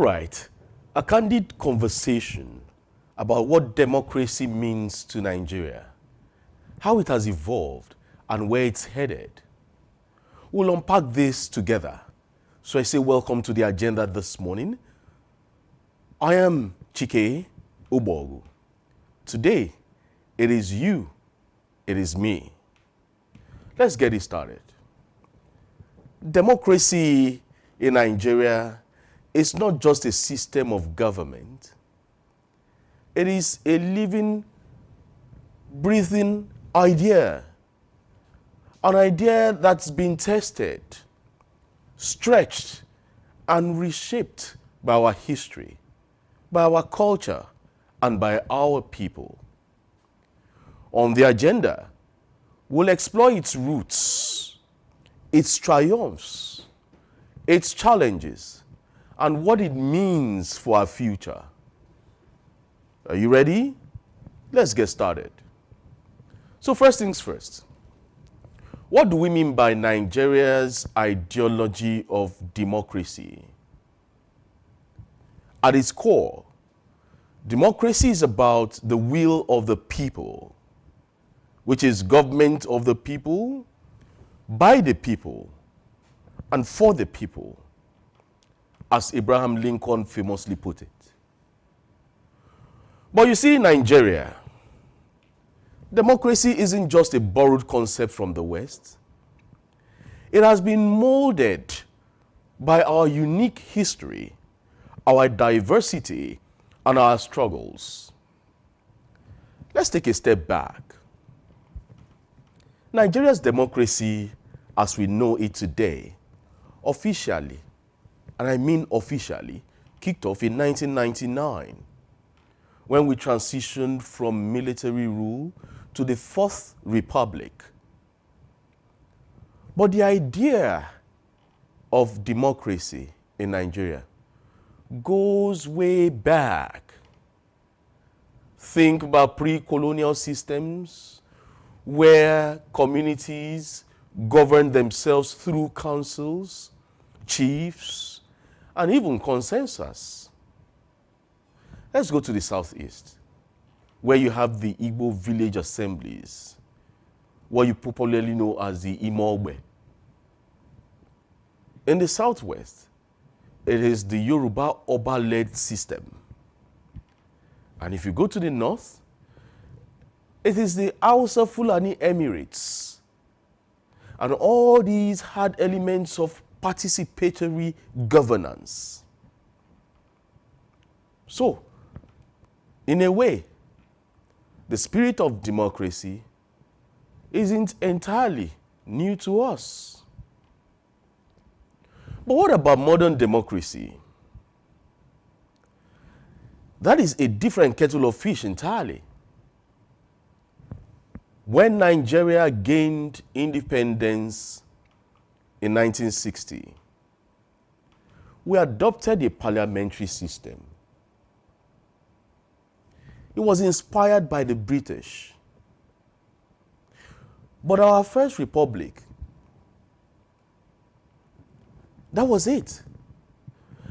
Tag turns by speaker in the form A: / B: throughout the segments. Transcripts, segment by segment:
A: right, a candid conversation about what democracy means to Nigeria, how it has evolved, and where it's headed. We'll unpack this together. So I say welcome to the agenda this morning. I am Chike Ubogu. Today, it is you, it is me. Let's get it started. Democracy in Nigeria is not just a system of government. It is a living, breathing idea. An idea that's been tested, stretched, and reshaped by our history, by our culture, and by our people. On the agenda, we'll explore its roots, its triumphs, its challenges, and what it means for our future. Are you ready? Let's get started. So first things first. What do we mean by Nigeria's ideology of democracy? At its core, democracy is about the will of the people, which is government of the people, by the people, and for the people, as Abraham Lincoln famously put it. But you see, in Nigeria, democracy isn't just a borrowed concept from the West. It has been molded by our unique history, our diversity, and our struggles. Let's take a step back. Nigeria's democracy, as we know it today, officially, and I mean officially, kicked off in 1999, when we transitioned from military rule to the Fourth Republic. But the idea of democracy in Nigeria goes way back. Think about pre-colonial systems where communities govern themselves through councils, chiefs, and even consensus. Let's go to the southeast, where you have the Igbo village assemblies, what you popularly know as the Imobe. In the southwest, it is the Yoruba Oba-led system. And if you go to the north, it is the Hausa Fulani Emirates. And all these had elements of participatory governance. So, in a way, the spirit of democracy isn't entirely new to us. But what about modern democracy? That is a different kettle of fish entirely. When Nigeria gained independence in 1960, we adopted a parliamentary system. It was inspired by the British. But our first republic, that was it.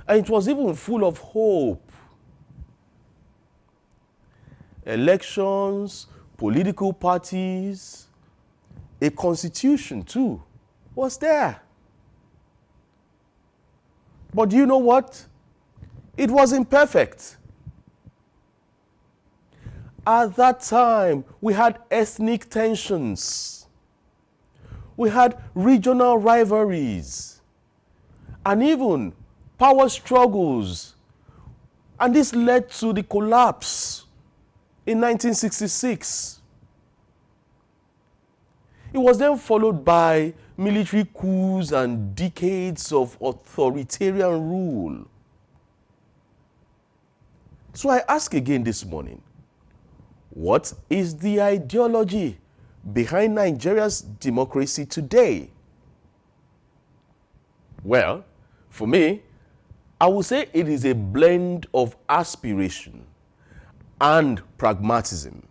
A: And it was even full of hope. Elections, political parties, a constitution too was there. But do you know what? It wasn't perfect. At that time, we had ethnic tensions. We had regional rivalries. And even power struggles. And this led to the collapse in 1966. It was then followed by military coups and decades of authoritarian rule. So I ask again this morning, what is the ideology behind Nigeria's democracy today? Well, for me, I would say it is a blend of aspiration and pragmatism.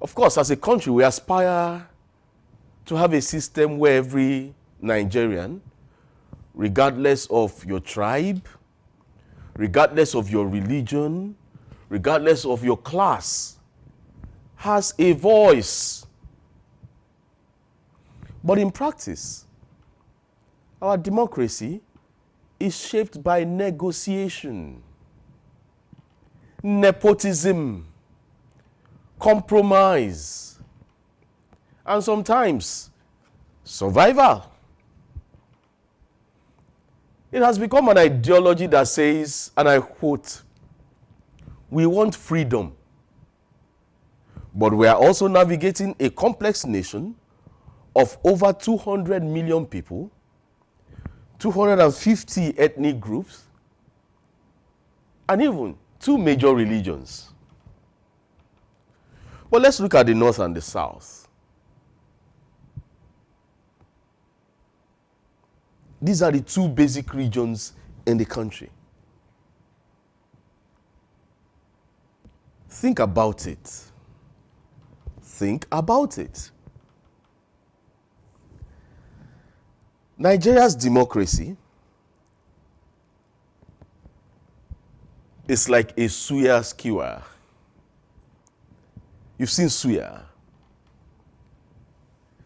A: Of course, as a country, we aspire to have a system where every Nigerian, regardless of your tribe, regardless of your religion, regardless of your class, has a voice. But in practice, our democracy is shaped by negotiation, nepotism, compromise, and sometimes survival. It has become an ideology that says, and I quote, "We want freedom, but we are also navigating a complex nation of over 200 million people, 250 ethnic groups, and even 2 major religions." But let's look at the North and the South. These are the 2 basic regions in the country. Think about it. Think about it. Nigeria's democracy is like a suya skewer. You've seen suya.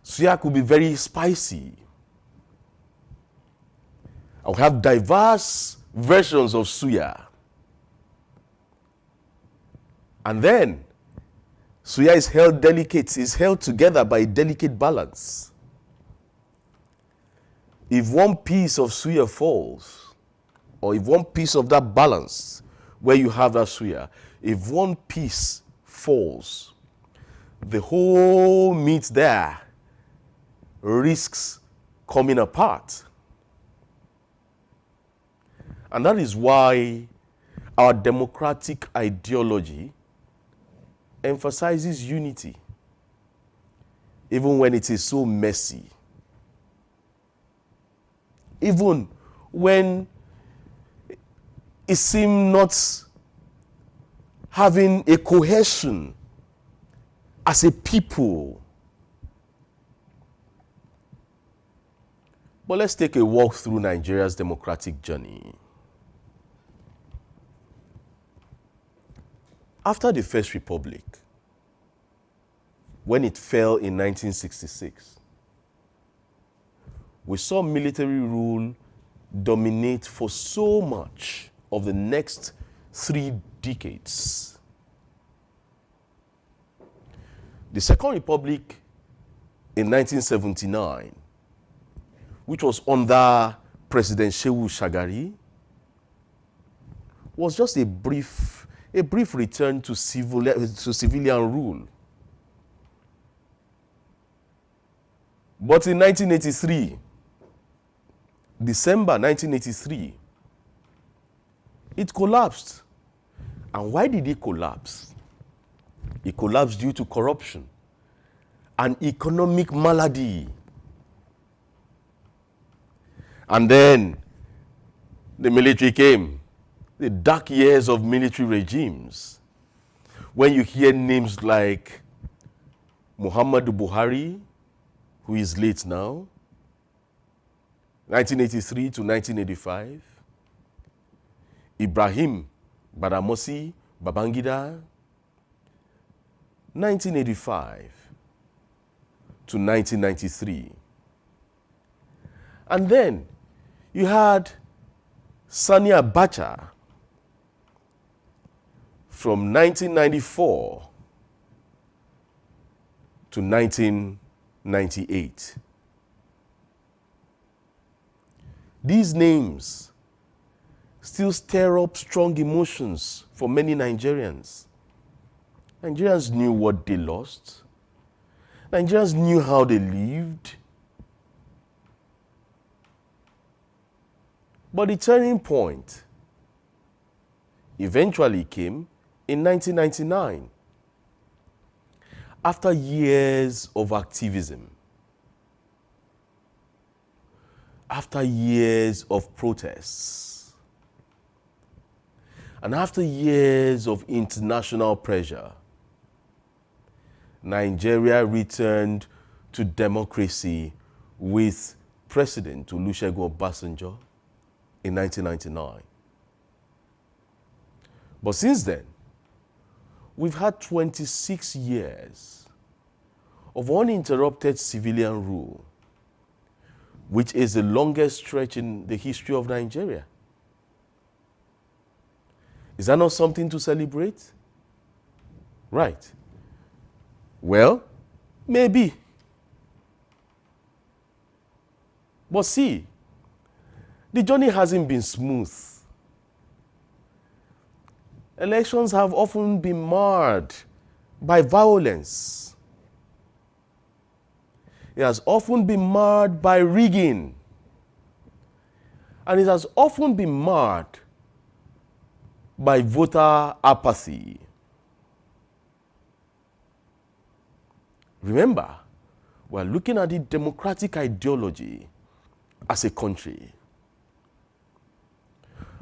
A: Suya could be very spicy. I'll have diverse versions of suya. And then, suya is held delicate, is held together by a delicate balance. If one piece of suya falls, or if one piece of that balance where you have that suya, if one piece falls, the whole meat there risks coming apart. And that is why our democratic ideology emphasizes unity, even when it is so messy. Even when it seems not having a cohesion as a people. But let's take a walk through Nigeria's democratic journey. After the First Republic, when it fell in 1966, we saw military rule dominate for so much of the next 3 decades. The Second Republic in 1979, which was under President Shehu Shagari, was just a brief return to civilian rule. But in 1983, December 1983, it collapsed. And why did it collapse? It collapsed due to corruption, an economic malady. And then the military came, the dark years of military regimes, when you hear names like Muhammadu Buhari, who is late now, 1983 to 1985, Ibrahim Badamasi Babangida, 1985 to 1993. And then you had Sani Abacha from 1994 to 1998. These names still stir up strong emotions for many Nigerians. Nigerians knew what they lost. Nigerians knew how they lived. But the turning point eventually came in 1999, after years of activism, after years of protests, and after years of international pressure. Nigeria returned to democracy with President Olusegun Obasanjo in 1999. But since then, we've had 26 years of uninterrupted civilian rule, which is the longest stretch in the history of Nigeria. Is that not something to celebrate? Right. Well, maybe. But see, the journey hasn't been smooth. Elections have often been marred by violence. It has often been marred by rigging. And it has often been marred by voter apathy. Remember, we're looking at the democratic ideology as a country.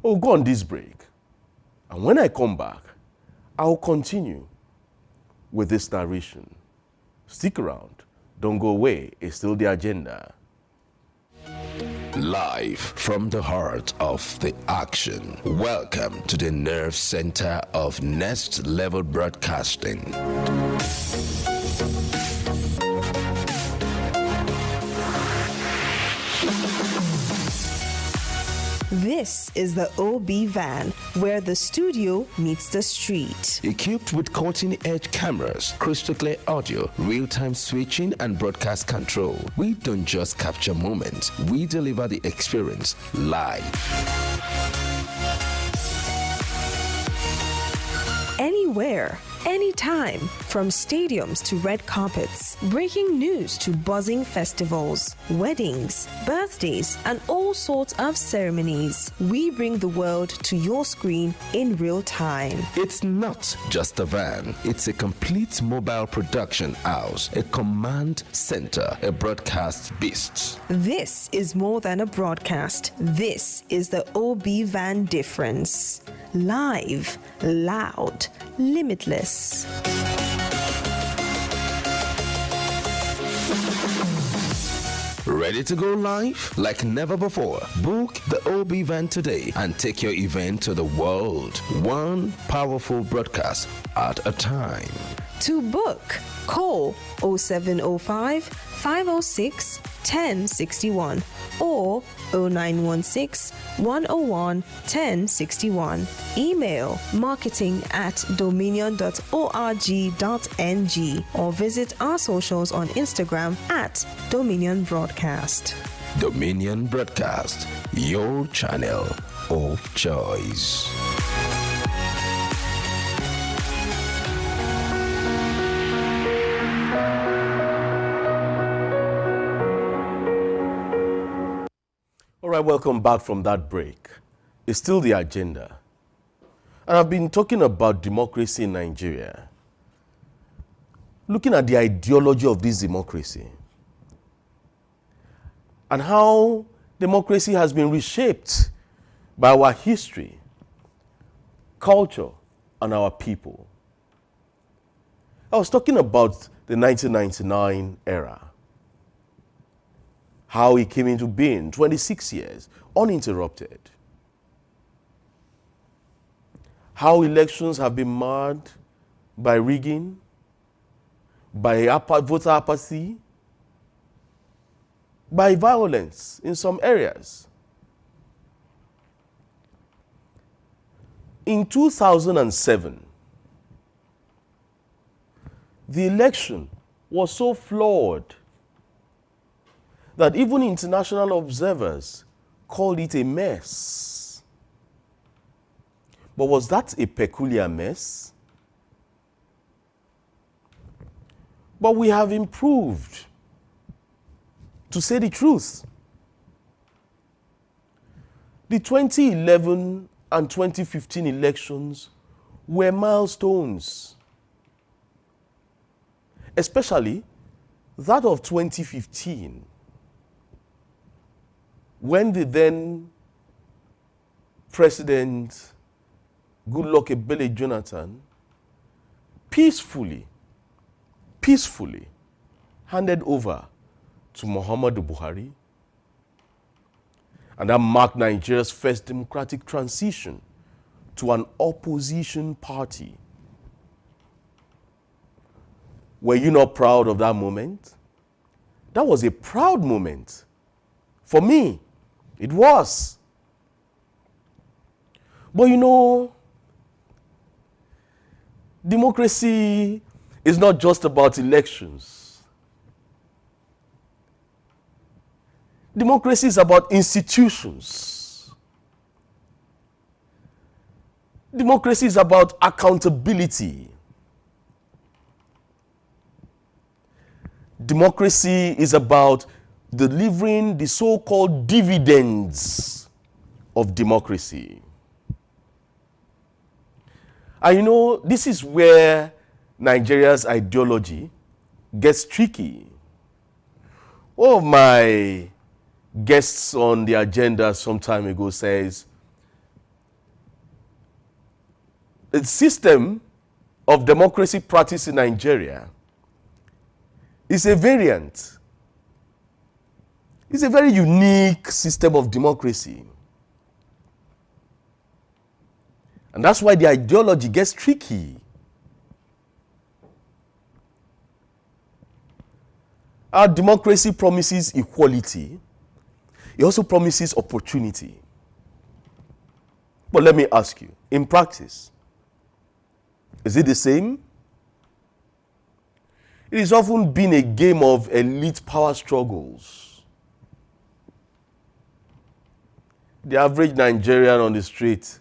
A: We'll go on this break. And when I come back, I'll continue with this narration. Stick around. Don't go away. It's still the agenda.
B: Live from the heart of the action. Welcome to the nerve center of Next Level Broadcasting.
C: This is the OB van, where the studio meets the street.
B: Equipped with cutting-edge cameras, crystal clear audio, real-time switching, and broadcast control, we don't just capture moments, we deliver the experience live.
C: Anywhere, anytime, from stadiums to red carpets, breaking news to buzzing festivals, weddings, birthdays, and all sorts of ceremonies. We bring the world to your screen in real time.
B: It's not just a van, it's a complete mobile production house, a command center, a broadcast beast.
C: This is more than a broadcast. This is the OB van difference. Live, loud, limitless.
B: Ready to go live? Like never before. Book the OB van today and take your event to the world. One powerful broadcast at a time.
C: To book, call 0705 506 1061 or 0916 101 1061. Email marketing@dominion.org.ng or visit our socials on Instagram @Dominion Broadcast.
B: Dominion Broadcast, your channel of choice.
A: All right, welcome back from that break. It's still the agenda. And I've been talking about democracy in Nigeria, looking at the ideology of this democracy and how democracy has been reshaped by our history, culture, and our people. I was talking about the 1999 era, how it came into being, 26 years, uninterrupted. How elections have been marred by rigging, by voter apathy, by violence in some areas. In 2007, the election was so flawed that even international observers called it a mess. But was that a peculiar mess? But we have improved, to say the truth. The 2011 and 2015 elections were milestones, especially that of 2015, when the then President Goodluck Ebele Jonathan peacefully handed over to Muhammadu Buhari And that marked Nigeria's first democratic transition to an opposition party. Were you not proud of that moment? That was a proud moment. For me, it was. But you know, democracy is not just about elections. Democracy is about institutions. Democracy is about accountability. Democracy is about delivering the so-called dividends of democracy. And you know, this is where Nigeria's ideology gets tricky. One of my guests on the agenda some time ago says, the system of democracy practiced in Nigeria is a variant. It's a very unique system of democracy. And that's why the ideology gets tricky. Our democracy promises equality. It also promises opportunity. But let me ask you, in practice, is it the same? It has often been a game of elite power struggles. The average Nigerian on the street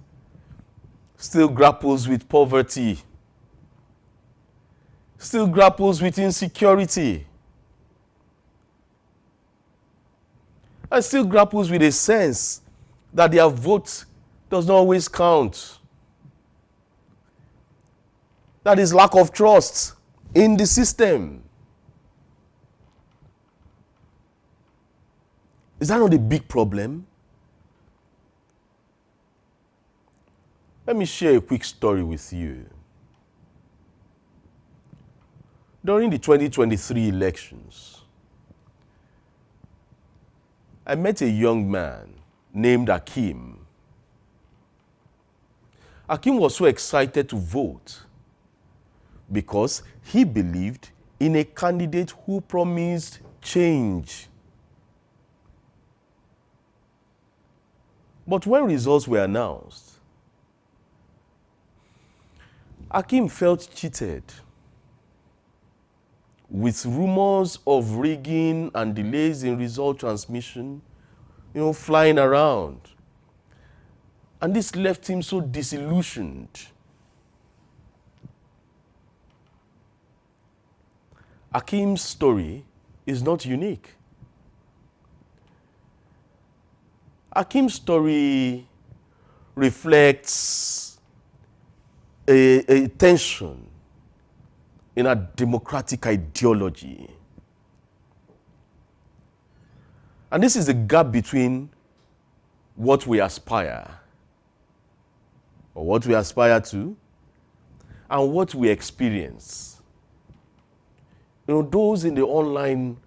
A: still grapples with poverty, still grapples with insecurity, and still grapples with a sense that their vote does not always count. That is lack of trust in the system. Is that not a big problem? Let me share a quick story with you. During the 2023 elections, I met a young man named Akim. Akim was so excited to vote because he believed in a candidate who promised change. But when results were announced, Akim felt cheated, with rumors of rigging and delays in result transmission, flying around. And this left him so disillusioned. Akim's story is not unique. Akim's story reflects a tension in a democratic ideology. And this is the gap between what we aspire, or what we aspire to, and what we experience. Those in the online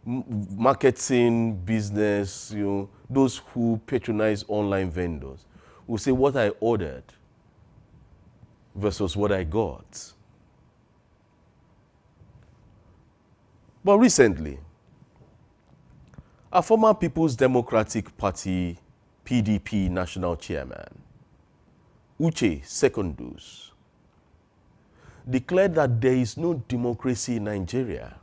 A: marketing business, those who patronize online vendors, will say what I ordered versus what I got. But recently, a former People's Democratic Party, PDP national chairman, Uche Secondus, declared that there is no democracy in Nigeria.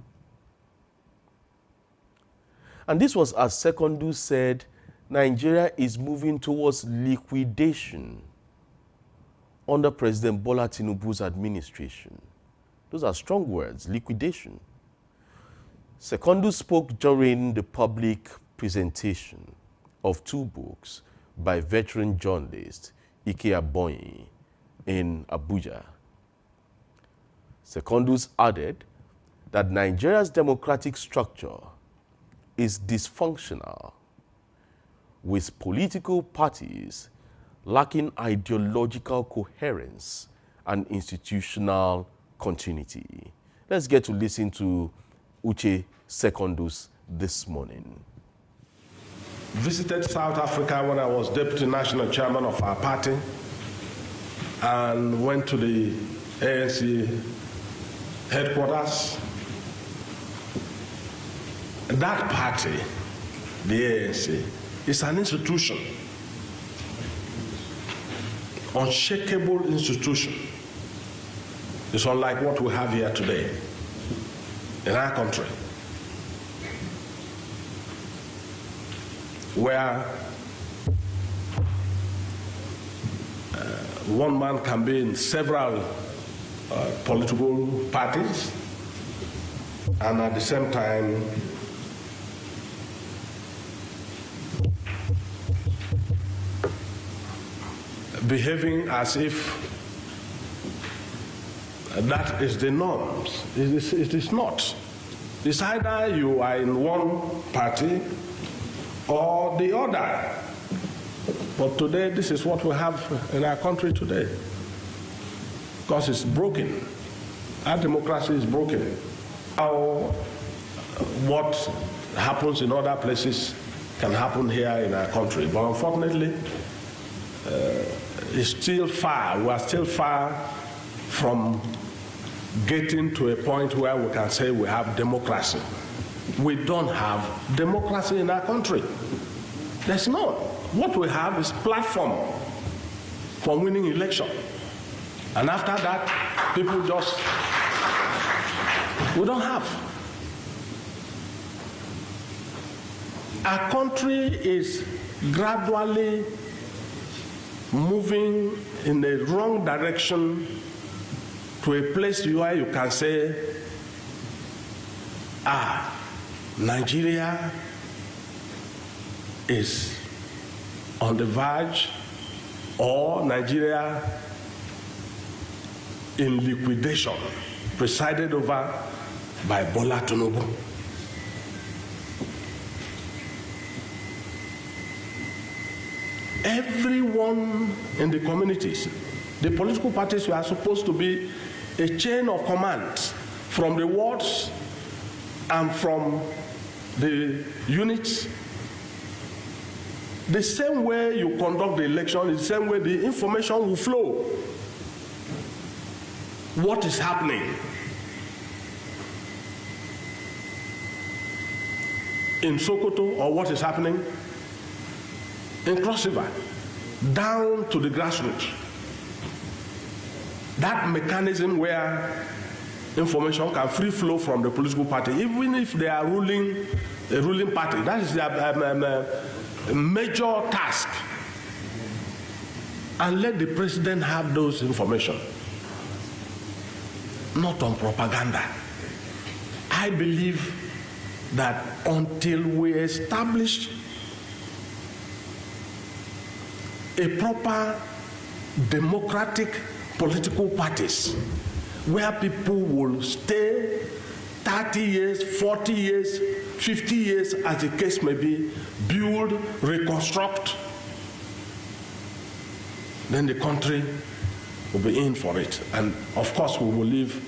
A: And this was as Secondus said, Nigeria is moving towards liquidation under President Bola Tinubu's administration. Those are strong words, liquidation. Secondus spoke during the public presentation of 2 books by veteran journalist Ike Abonyi in Abuja. Secondus added that Nigeria's democratic structure is dysfunctional, with political parties lacking ideological coherence and institutional continuity. Let's get to listen to Uche Secondus this morning.
D: visited South Africa when I was deputy national chairman of our party and went to the ANC headquarters. That party, the ANC, is an institution, unshakable institution. It's unlike what we have here today in our country, where one man can be in several political parties and at the same time behaving as if that is the norms. It is not. It's either you are in one party or the other. But today, this is what we have in our country today. Because it's broken. Our democracy is broken. What happens in other places can happen here in our country. But unfortunately, it's still far. We are still far from getting to a point where we can say we have democracy. We don't have democracy in our country. There's none. What we have is platform for winning election. And after that, people just, we don't have. Our country is gradually moving in the wrong direction to a place where you can say, Nigeria is on the verge, or Nigeria in liquidation, presided over by Bola Tinubu. Everyone in the communities, the political parties were supposed to be a chain of command from the wards and from the units. The same way you conduct the election is the same way the information will flow. What is happening in Sokoto or what is happening in Cross River, down to the grassroots. That mechanism where information can free flow from the political party, even if they are a ruling party, that is their major task. And let the president have those information, not on propaganda. I believe that until we establish a proper democratic political parties where people will stay 30 years, 40 years, 50 years, as the case may be, build, reconstruct, then the country will be in for it. And of course, we will leave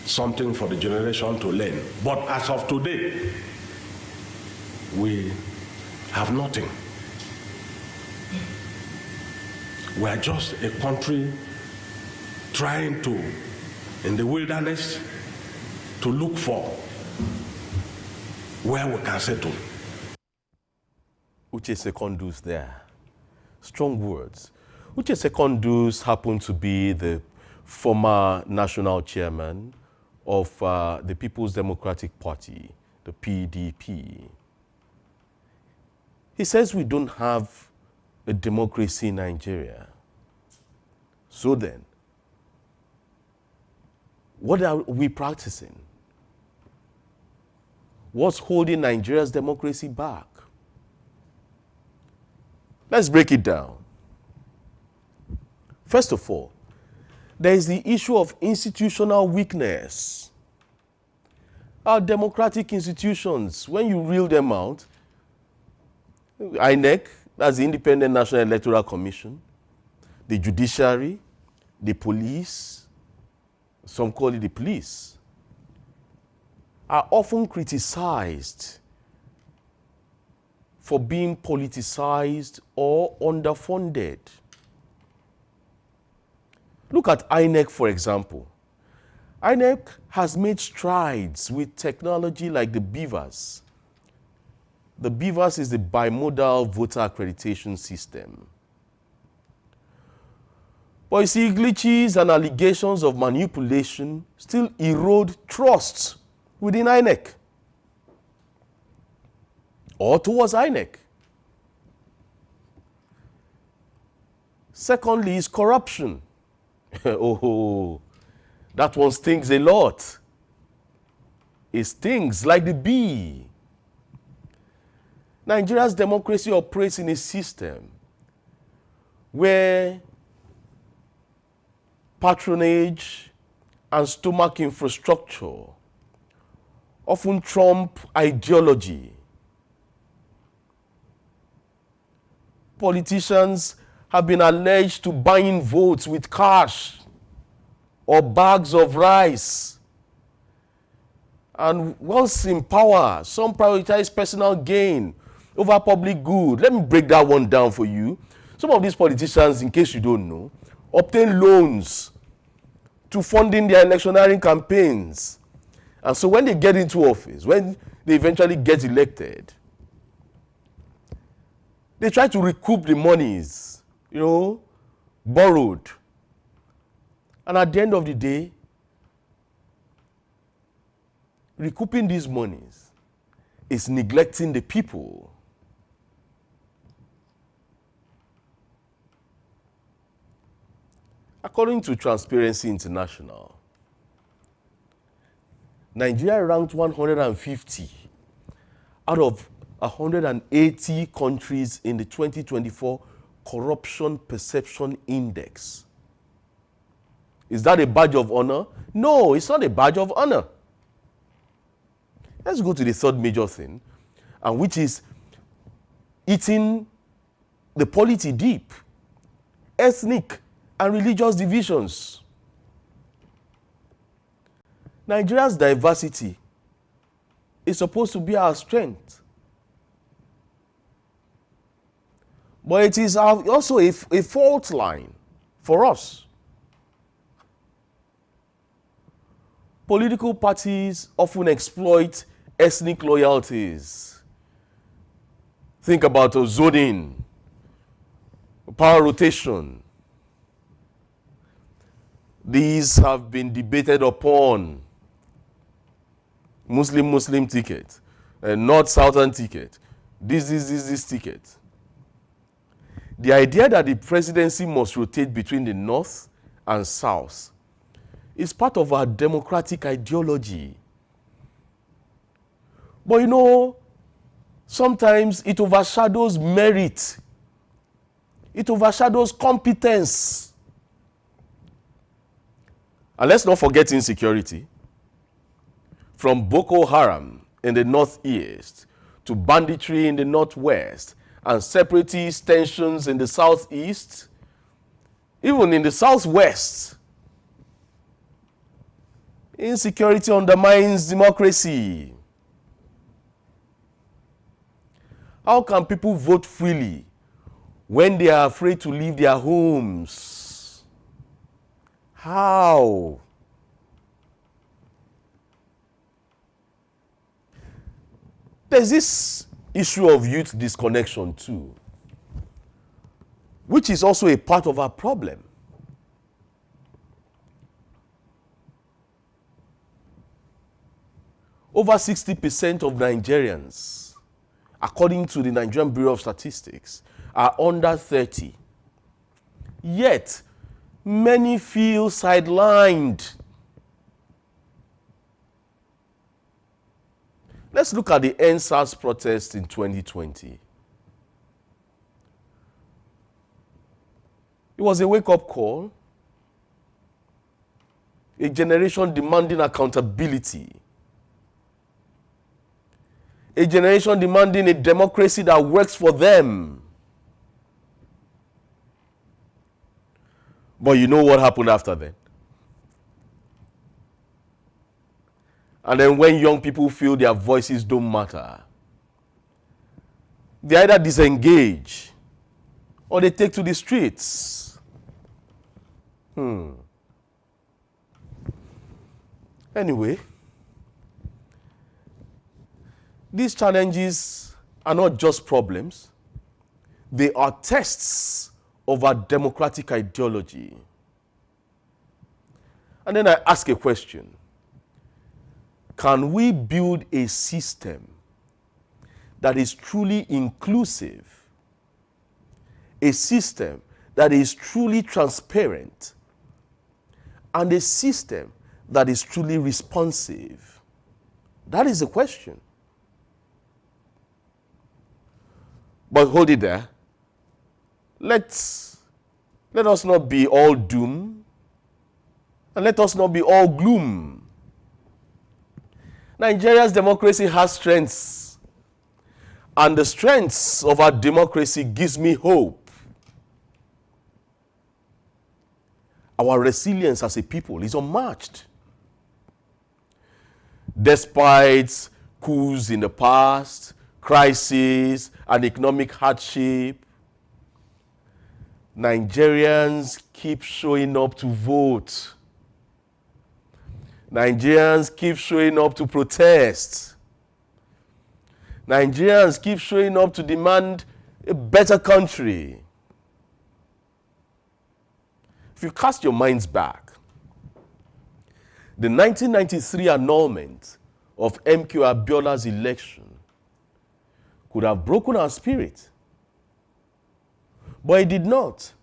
D: something for the generation to learn. But as of today, we have nothing. We are just a country trying to, in the wilderness, to look for where we can settle.
A: Uche Secondus there. Strong words. Uche Secondus happened to be the former national chairman of the People's Democratic Party, the PDP. He says we don't have a democracy in Nigeria. So then, what are we practicing? What's holding Nigeria's democracy back? Let's break it down. First of all, there is the issue of institutional weakness. Our democratic institutions, when you reel them out, INEC, that's the Independent National Electoral Commission, the judiciary, the police, some call it the police, are often criticized for being politicized or underfunded. Look at INEC, for example. INEC has made strides with technology like the BVAS. The BVAS is the bimodal voter accreditation system. But you see, glitches and allegations of manipulation still erode trust within INEC or towards INEC. Secondly is corruption. Oh, that one stings a lot. It stings like the bee. Nigeria's democracy operates in a system where patronage and stomach infrastructure often trump ideology. Politicians have been alleged to buying votes with cash or bags of rice. And once in power, some prioritize personal gain over public good. Let me break that one down for you. Some of these politicians, in case you don't know, obtain loans to funding their electioneering campaigns. And so when they get into office, when they eventually get elected, they try to recoup the monies, borrowed. And at the end of the day, recouping these monies is neglecting the people. According to Transparency International, Nigeria ranked 150 out of 180 countries in the 2024 Corruption Perception Index. Is that a badge of honor? No, it's not a badge of honor. Let's go to the third major thing, and which is eating the polity deep, ethnic and religious divisions. Nigeria's diversity is supposed to be our strength. But it is also a fault line for us. Political parties often exploit ethnic loyalties. Think about zoning, power rotation. These have been debated upon. Muslim ticket, North-Southern ticket, this ticket. The idea that the presidency must rotate between the North and South is part of our democratic ideology. But sometimes it overshadows merit. It overshadows competence. And let's not forget insecurity. From Boko Haram in the northeast to banditry in the northwest and separatist tensions in the southeast, even in the southwest, insecurity undermines democracy. How can people vote freely when they are afraid to leave their homes? How? There's this issue of youth disconnection too, which is also a part of our problem. Over 60% of Nigerians, according to the Nigerian Bureau of Statistics, are under 30. Yet, many feel sidelined. Let's look at the EndSARS protest in 2020. It was a wake-up call, a generation demanding accountability, a generation demanding a democracy that works for them. But you know what happened after that? And then when young people feel their voices don't matter, they either disengage or they take to the streets. Anyway, these challenges are not just problems. They are tests of our democratic ideology. And then I ask a question. Can we build a system that is truly inclusive, a system that is truly transparent, and a system that is truly responsive? That is the question. But hold it there. Let us not be all doom, and let us not be all gloom. Nigeria's democracy has strengths, and the strengths of our democracy gives me hope. Our resilience as a people is unmatched. Despite coups in the past, crisis, and economic hardship, Nigerians keep showing up to vote. Nigerians keep showing up to protest. Nigerians keep showing up to demand a better country. If you cast your minds back, the 1993 annulment of MK Abiola's election could have broken our spirit, but it did not.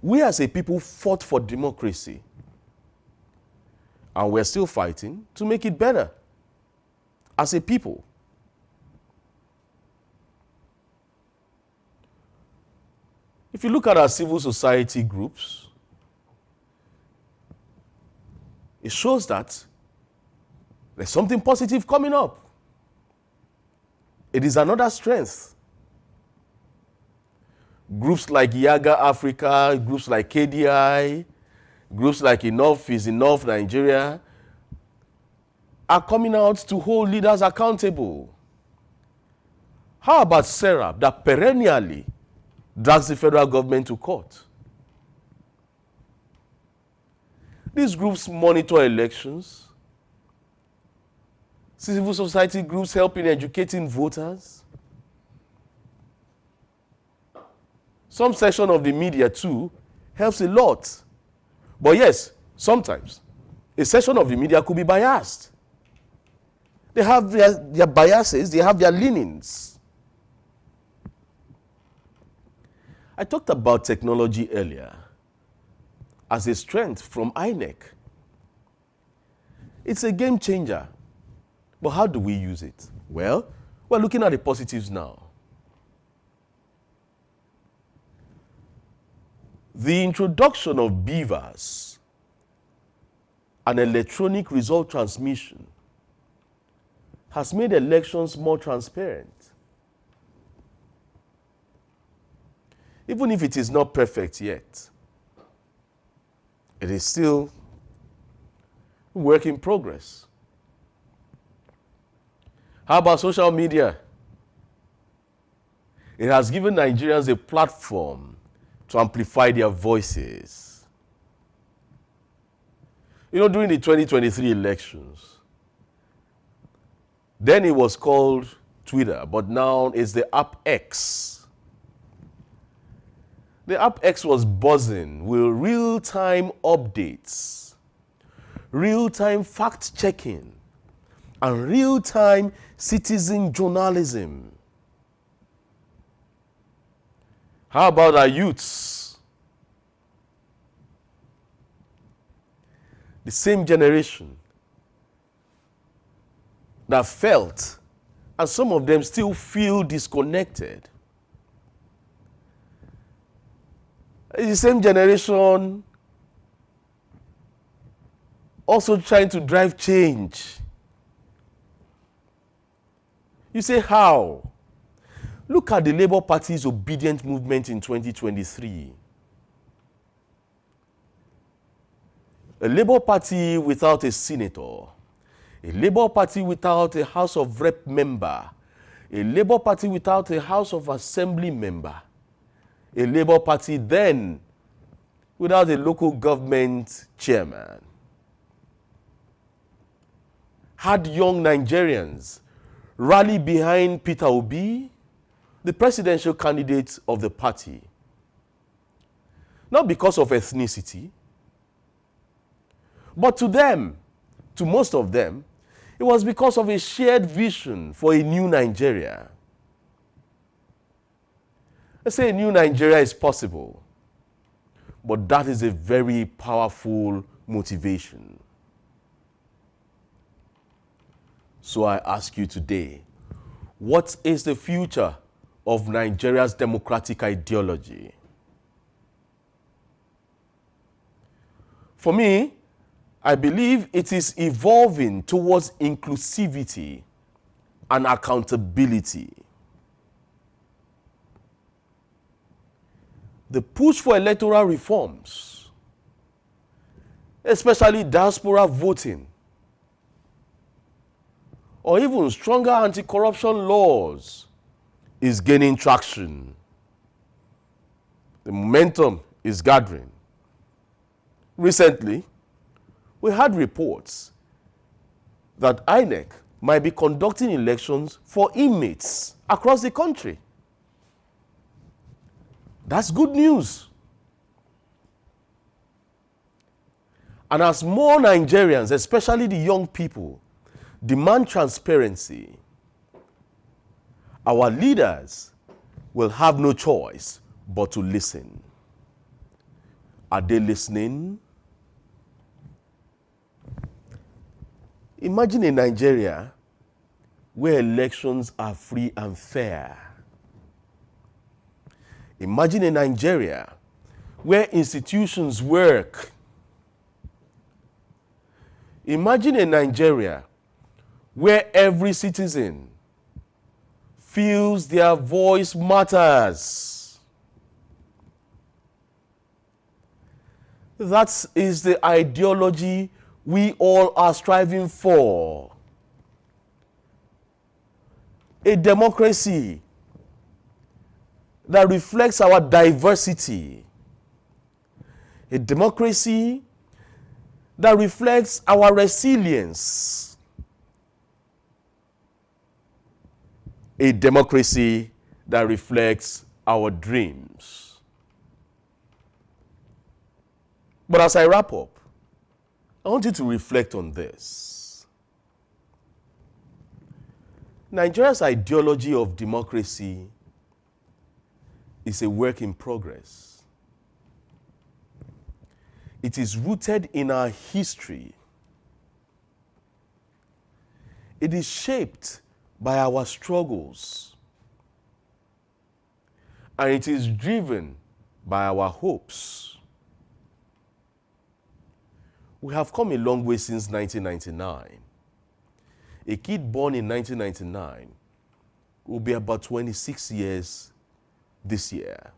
A: We as a people fought for democracy, and we're still fighting to make it better as a people. If you look at our civil society groups, it shows that there's something positive coming up. It is another strength. Groups like Yaga Africa, groups like KDI, groups like Enough is Enough Nigeria are coming out to hold leaders accountable. How about SERAP that perennially drags the federal government to court? These groups monitor elections. Civil society groups help in educating voters. Some section of the media too helps a lot. But yes, sometimes a section of the media could be biased. They have their biases, they have their leanings. I talked about technology earlier as a strength from INEC. It's a game changer. But how do we use it? Well, we're looking at the positives now. The introduction of BVAS, an electronic result transmission, has made elections more transparent. Even if it is not perfect yet, it is still a work in progress. How about social media? It has given Nigerians a platform to amplify their voices. You know, during the 2023 elections, then it was called Twitter, but now it's the app X. The app X was buzzing with real-time updates, real-time fact-checking, and real-time citizen journalism. How about our youths? The same generation that felt, and some of them still feel disconnected. It's the same generation also trying to drive change. You say, how? Look at the Labour Party's obedient movement in 2023. A Labour Party without a senator, a Labour Party without a House of Rep member A Labour Party without a House of Assembly member. A Labour Party then without a local government chairman. Had young Nigerians rally behind Peter Obi, the presidential candidate of the party. Not because of ethnicity, but to them, to most of them, it was because of a shared vision for a new Nigeria. Let's say a new Nigeria is possible, but that is a very powerful motivation. So I ask you today, what is the future of Nigeria's democratic ideology? For me, I believe it is evolving towards inclusivity and accountability. The push for electoral reforms, especially diaspora voting, or even stronger anti-corruption laws, is gaining traction. The momentum is gathering. Recently, we had reports that INEC might be conducting elections for inmates across the country. That's good news. And as more Nigerians, especially the young people, demand transparency, our leaders will have no choice but to listen. Are they listening? Imagine a Nigeria where elections are free and fair. Imagine a Nigeria where institutions work. Imagine a Nigeria where every citizen feels their voice matters. That is the ideology we all are striving for. A democracy that reflects our diversity. A democracy that reflects our resilience. A democracy that reflects our dreams. But as I wrap up, I want you to reflect on this. Nigeria's ideology of democracy is a work in progress. It is rooted in our history. It is shaped by our struggles. And it is driven by our hopes. We have come a long way since 1999. A kid born in 1999 will be about 26 years this year.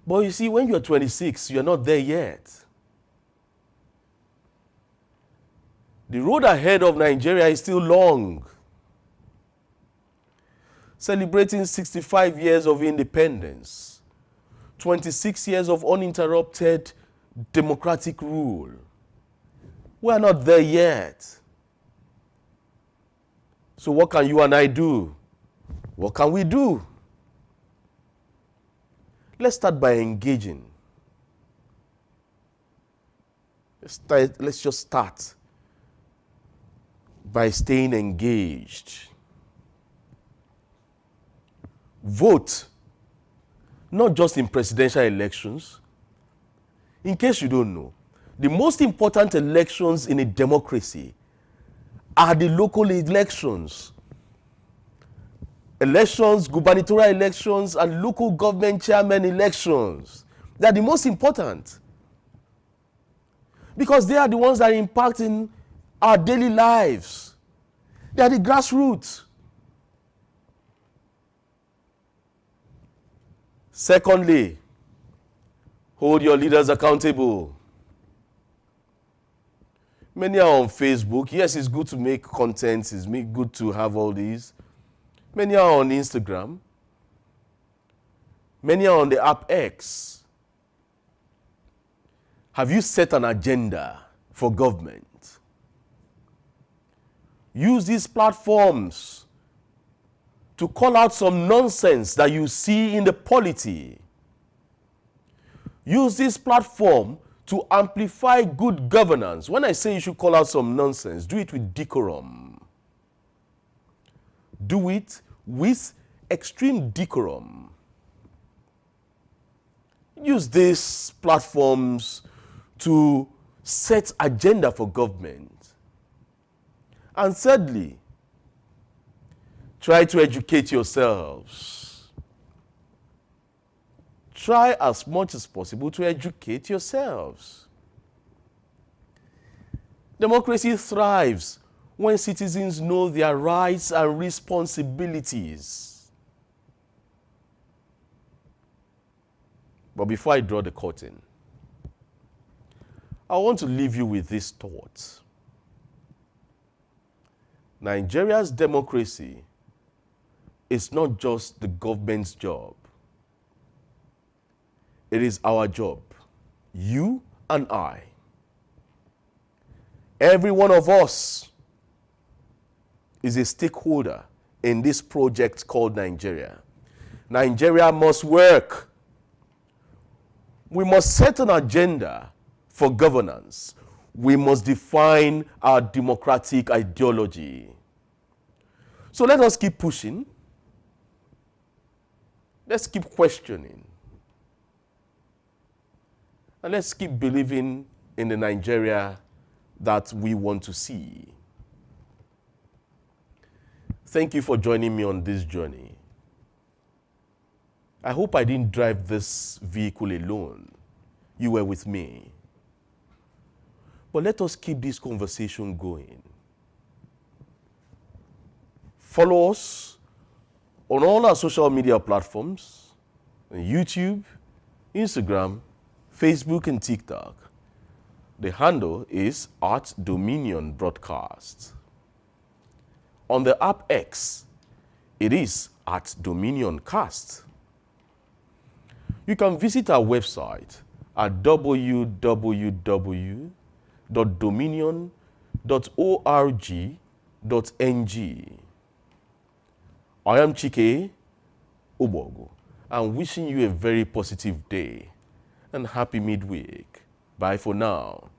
A: But you see, when you're 26, you're not there yet. The road ahead of Nigeria is still long. Celebrating 65 years of independence, 26 years of uninterrupted democratic rule. We are not there yet. So what can you and I do? What can we do? Let's start by engaging. Let's just start by staying engaged. Vote, not just in presidential elections. In case you don't know, the most important elections in a democracy are the local elections. Elections, gubernatorial elections, and local government chairman elections. They are the most important. Because they are the ones that are impacting our daily lives. They are the grassroots. Secondly, hold your leaders accountable. Many are on Facebook. Yes, it's good to make content. It's good to have all these. Many are on Instagram. Many are on the app X. Have you set an agenda for government? Use these platforms to call out some nonsense that you see in the polity. Use this platform to amplify good governance. When I say you should call out some nonsense, do it with decorum. Do it with extreme decorum. Use these platforms to set agenda for government. And thirdly, try to educate yourselves. Try as much as possible to educate yourselves. Democracy thrives when citizens know their rights and responsibilities. But before I draw the curtain, I want to leave you with this thought. Nigeria's democracy is not just the government's job. It is our job, you and I. Every one of us is a stakeholder in this project called Nigeria. Nigeria must work. We must set an agenda for governance. We must define our democratic ideology. So let us keep pushing. Let's keep questioning. And let's keep believing in the Nigeria that we want to see. Thank you for joining me on this journey. I hope I didn't drive this vehicle alone. You were with me. But let us keep this conversation going. Follow us on all our social media platforms, YouTube, Instagram, Facebook, and TikTok. The handle is @Dominion Broadcast. On the app X, it is @DominionCast. You can visit our website at www.dominion.org.ng. I am Chike Ubogu. I'm wishing you a very positive day and happy midweek. Bye for now.